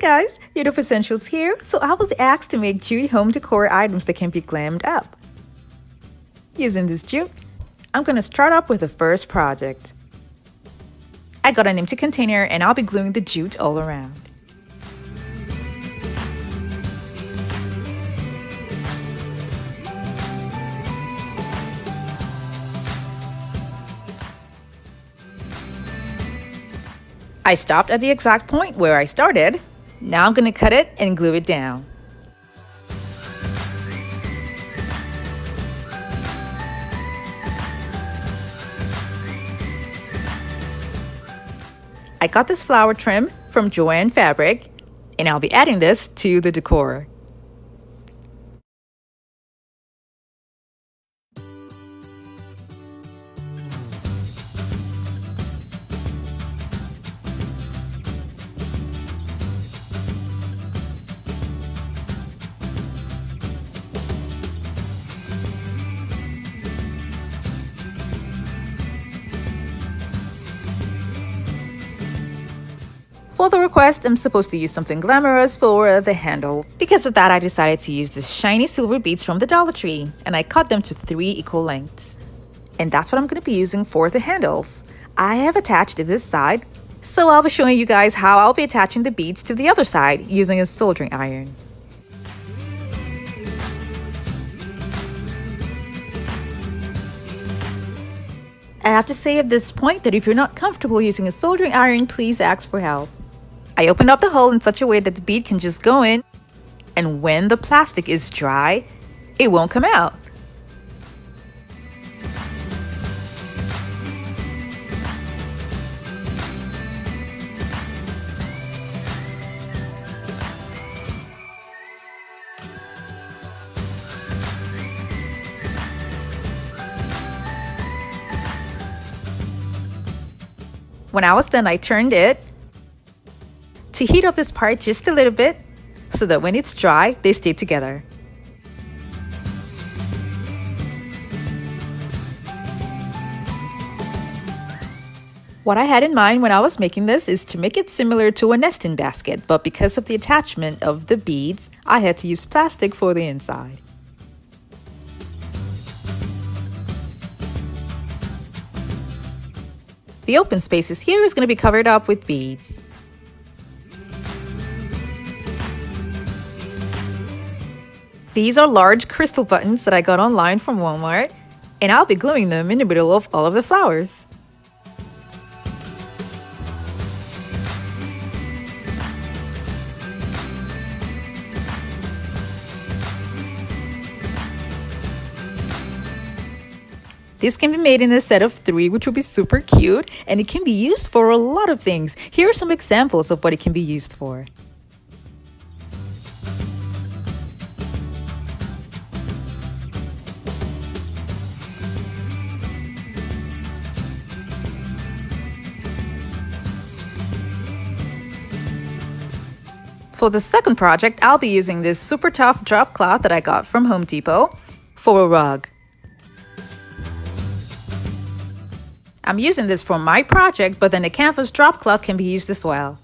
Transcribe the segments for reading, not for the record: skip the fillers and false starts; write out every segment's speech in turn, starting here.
guys, Jute Essentials here. So I was asked to make jute home decor items that can be glammed up. Using this jute, I'm going to start off with the first project. I got an empty container and I'll be gluing the jute all around. I stopped at the exact point where I started. Now I'm going to cut it and glue it down. I got this flower trim from Joann Fabric, and I'll be adding this to the decor. For the request, I'm supposed to use something glamorous for the handle. Because of that, I decided to use these shiny silver beads from the Dollar Tree, and I cut them to 3 equal lengths. And that's what I'm going to be using for the handles. I have attached this side, so I'll be showing you guys how I'll be attaching the beads to the other side using a soldering iron. I have to say at this point that if you're not comfortable using a soldering iron, please ask for help. I opened up the hole in such a way that the bead can just go in, and when the plastic is dry, it won't come out. When I was done, I turned it to heat up this part just a little bit so that when it's dry, they stay together. What I had in mind when I was making this is to make it similar to a nesting basket, but because of the attachment of the beads, I had to use plastic for the inside. The open spaces here is going to be covered up with beads. These are large crystal buttons that I got online from Walmart, and I'll be gluing them in the middle of all of the flowers. This can be made in a set of 3, which will be super cute, and it can be used for a lot of things. Here are some examples of what it can be used for. For the second project, I'll be using this super tough drop cloth that I got from Home Depot for a rug. I'm using this for my project, but then a canvas drop cloth can be used as well.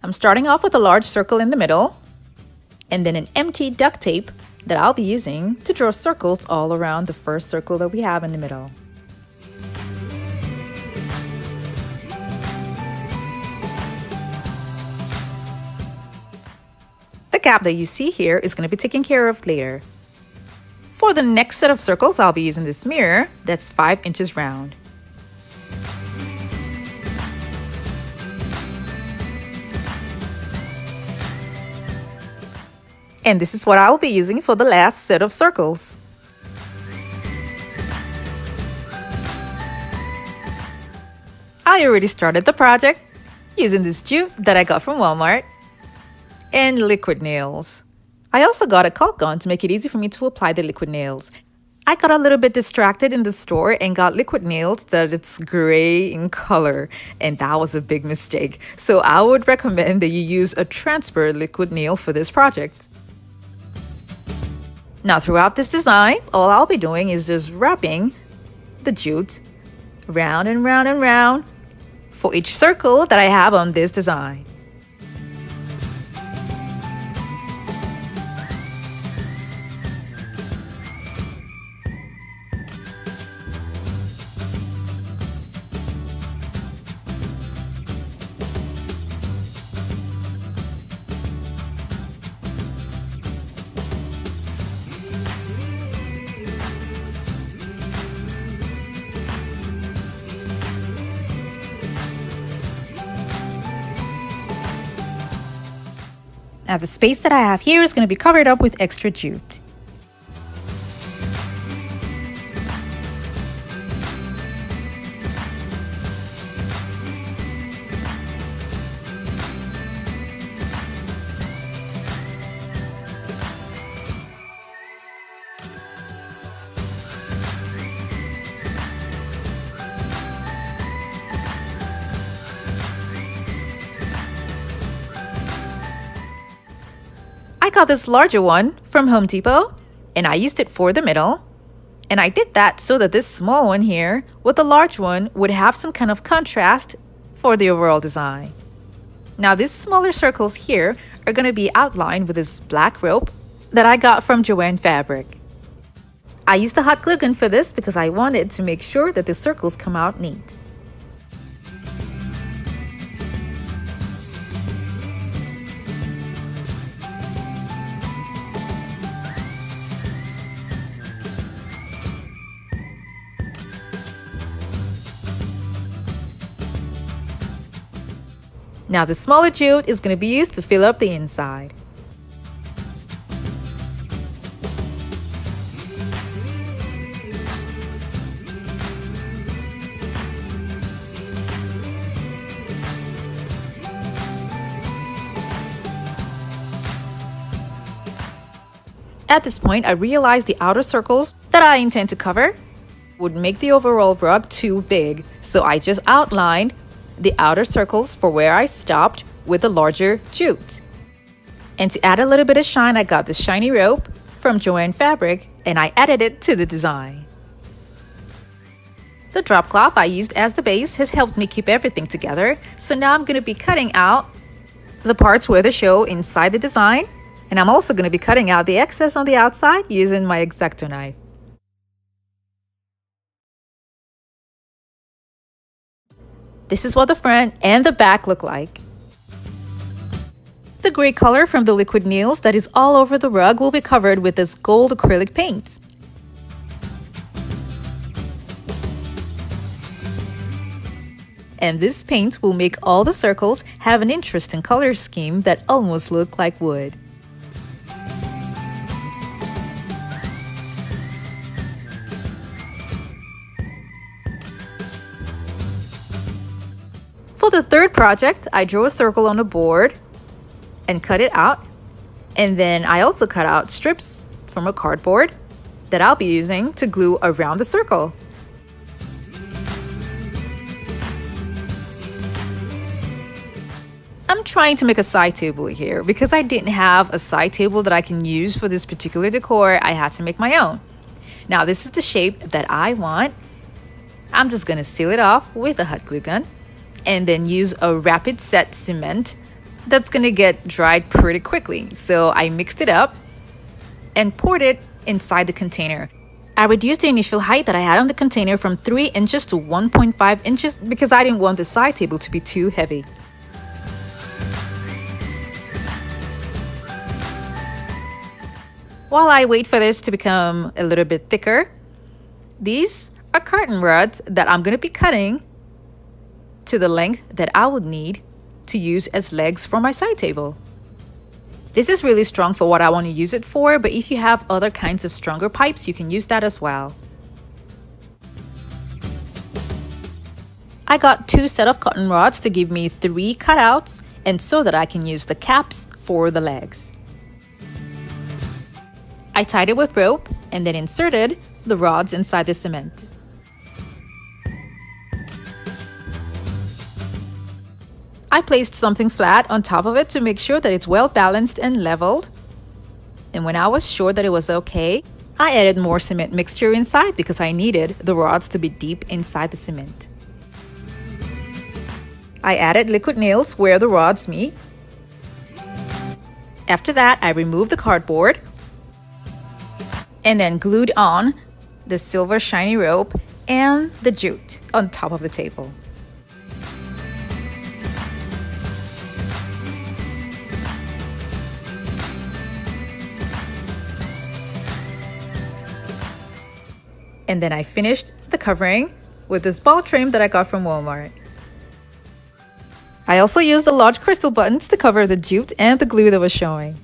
I'm starting off with a large circle in the middle, and then an empty duct tape that I'll be using to draw circles all around the first circle that we have in the middle. The gap that you see here is going to be taken care of later. For the next set of circles, I'll be using this mirror that's 5 inches round. And this is what I'll be using for the last set of circles. I already started the project using this jute that I got from Walmart and liquid nails. I also got a caulk gun to make it easy for me to apply the liquid nails. I got a little bit distracted in the store and got liquid nails that it's gray in color, and that was a big mistake. So I would recommend that you use a transfer liquid nail for this project. Now throughout this design, all I'll be doing is just wrapping the jute round and round and round for each circle that I have on this design. Now the space that I have here is going to be covered up with extra jute. I got this larger one from Home Depot and I used it for the middle. And I did that so that this small one here with the large one would have some kind of contrast for the overall design. Now these smaller circles here are going to be outlined with this black rope that I got from Joann Fabric. I used a hot glue gun for this because I wanted to make sure that the circles come out neat. Now the smaller jute is going to be used to fill up the inside. At this point, I realized the outer circles that I intend to cover would make the overall rug too big, so I just outlined the outer circles for where I stopped with the larger jute. And to add a little bit of shine, I got this shiny rope from Joann Fabric and I added it to the design. The drop cloth I used as the base has helped me keep everything together, so now I'm going to be cutting out the parts where they show inside the design, and I'm also going to be cutting out the excess on the outside using my X-Acto knife. This is what the front and the back look like. The gray color from the liquid nails that is all over the rug will be covered with this gold acrylic paint. And this paint will make all the circles have an interesting color scheme that almost look like wood. For the third project, I drew a circle on the board and cut it out. And then I also cut out strips from a cardboard that I'll be using to glue around the circle. I'm trying to make a side table here because I didn't have a side table that I can use for this particular decor. I had to make my own. Now this is the shape that I want. I'm just going to seal it off with a hot glue gun and then use a rapid set cement that's going to get dried pretty quickly. So I mixed it up and poured it inside the container. I reduced the initial height that I had on the container from 3 inches to 1.5 inches because I didn't want the side table to be too heavy. While I wait for this to become a little bit thicker, these are curtain rods that I'm going to be cutting to the length that I would need to use as legs for my side table. This is really strong for what I want to use it for, but if you have other kinds of stronger pipes, you can use that as well. I got 2 sets of cotton rods to give me 3 cutouts and so that I can use the caps for the legs. I tied it with rope and then inserted the rods inside the cement. I placed something flat on top of it to make sure that it's well balanced and leveled. And when I was sure that it was okay, I added more cement mixture inside because I needed the rods to be deep inside the cement. I added liquid nails where the rods meet. After that, I removed the cardboard and then glued on the silver shiny rope and the jute on top of the table. And then I finished the covering with this ball trim that I got from Walmart. I also used the large crystal buttons to cover the jute and the glue that was showing.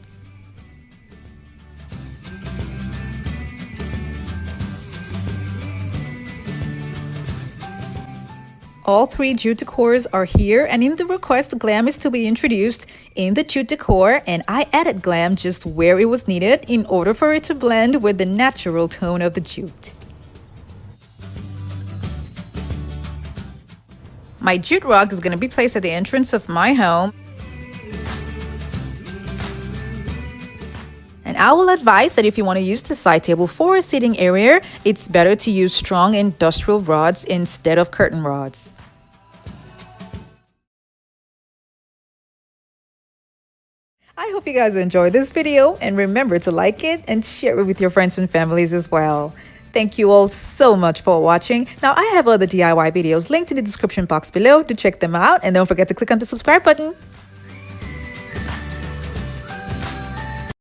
All 3 jute decors are here, and in the request, glam is to be introduced in the jute decor, and I added glam just where it was needed in order for it to blend with the natural tone of the jute. My jute rug is going to be placed at the entrance of my home. And I will advise that if you want to use the side table for a seating area, it's better to use strong industrial rods instead of curtain rods. I hope you guys enjoyed this video, and remember to like it and share it with your friends and families as well. Thank you all so much for watching. Now, I have other DIY videos linked in the description box below to check them out, and don't forget to click on the subscribe button.